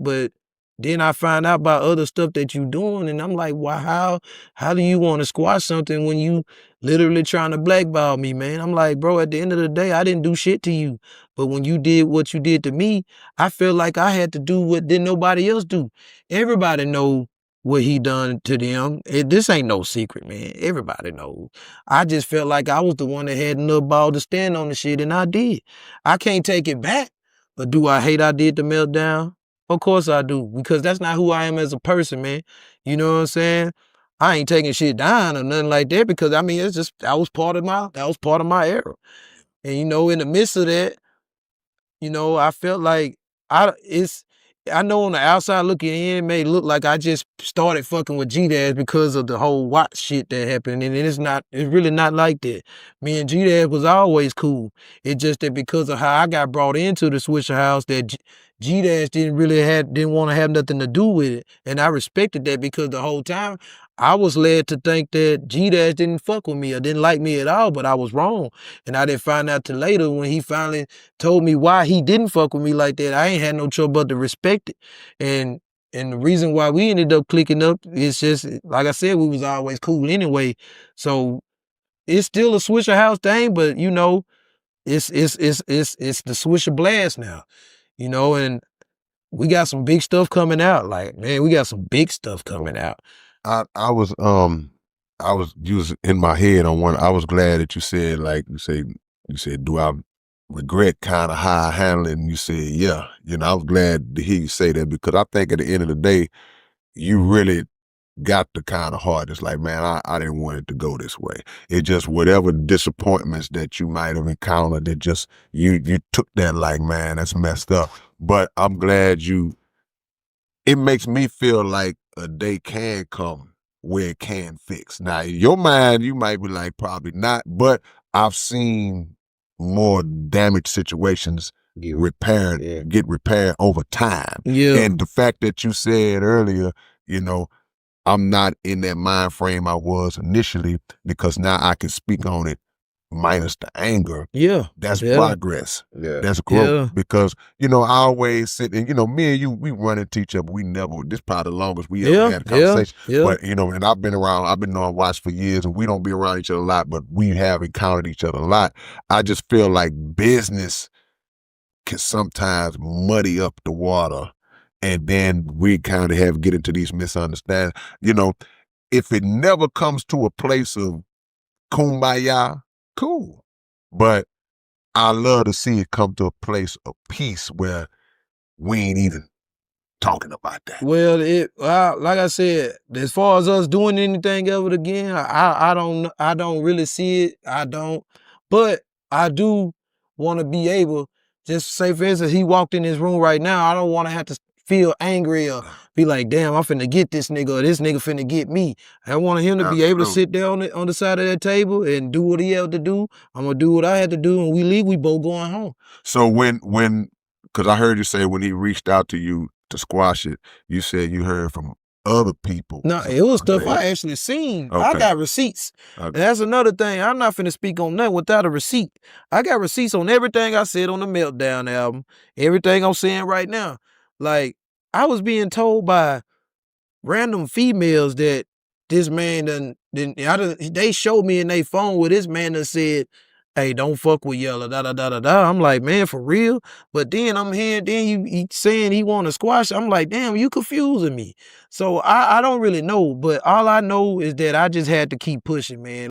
but then I find out about other stuff that you doing, and I'm like, wow, how do you want to squash something when you literally trying to blackball me, man? I'm like, bro, at the end of the day, I didn't do shit to you. But when you did what you did to me, I feel like I had to do what didn't nobody else do. Everybody know what he done to them. This ain't no secret, man. Everybody knows. I just felt like I was the one that had enough ball to stand on the shit, and I did. I can't take it back. But do I hate I did the meltdown? Of course I do, because that's not who I am as a person, man. You know what I'm saying? I ain't taking shit down or nothing like that, because I mean, it's just that was part of my era. And you know, in the midst of that, you know, I felt like I know on the outside looking in, it may look like I just started fucking with G-Dazz because of the whole watch shit that happened. And it's really not like that. Me and G-Dazz was always cool. It's just that because of how I got brought into the Swisher House, that G-Dazz didn't want to have nothing to do with it. And I respected that, because the whole time I was led to think that G-Dazz didn't fuck with me or didn't like me at all, but I was wrong. And I didn't find out till later when he finally told me why he didn't fuck with me like that. I ain't had no trouble but to respect it. And the reason why we ended up clicking up is just, like I said, we was always cool anyway. So it's still a Swisher House thing, but you know, it's the Swisher Blast now, you know, and we got some big stuff coming out. Like, man, we got some big stuff coming out. I was in my head on one. I was glad that you said, like you said, do I regret kind of how I handled it? And you said, yeah. You know, I was glad to hear you say that, because I think at the end of the day, you really got the kind of heart. It's like, man, I didn't want it to go this way. It just, whatever disappointments that you might have encountered, that just, you took that like, man, that's messed up. But I'm glad it makes me feel like a day can come where it can fix. Now, in your mind, you might be like, probably not, but I've seen more damaged situations get repaired over time. Yeah. And the fact that you said earlier, you know, I'm not in that mind frame I was initially, because now I can speak on it minus the anger. Yeah. That's progress. Yeah. That's growth. Yeah. Because, you know, I always sit and, you know, me and you, we run into each other. We never, this probably the longest we ever had a conversation. Yeah. But, you know, and I've been on watch for years, and we don't be around each other a lot, but we have encountered each other a lot. I just feel like business can sometimes muddy up the water, and then we kind of get into these misunderstandings. You know, if it never comes to a place of kumbaya, cool. But I love to see it come to a place of peace where we ain't even talking about that. Well, like I said, as far as us doing anything ever again, I don't really see it. I don't, but I do want to be able, just say for instance, he walked in his room right now, I don't want to have to feel angry or be like, damn, I'm finna get this nigga, or this nigga finna get me. I want him to be able to sit there on the side of that table and do what he had to do. I'm gonna do what I had to do, and we leave, we both going home. So when, because I heard you say when he reached out to you to squash it, you said you heard from other people. No, it was stuff I actually seen. Okay. I got receipts. Okay. That's another thing. I'm not finna speak on nothing without a receipt. I got receipts on everything I said on the Meltdown album, everything I'm saying right now. Like, I was being told by random females that this man they showed me in their phone where this man done said, hey, don't fuck with Yella, da-da-da-da-da. I'm like, man, for real? But then I'm hearing, he saying he want to squash. I'm like, damn, you confusing me. So I don't really know, but all I know is that I just had to keep pushing, man.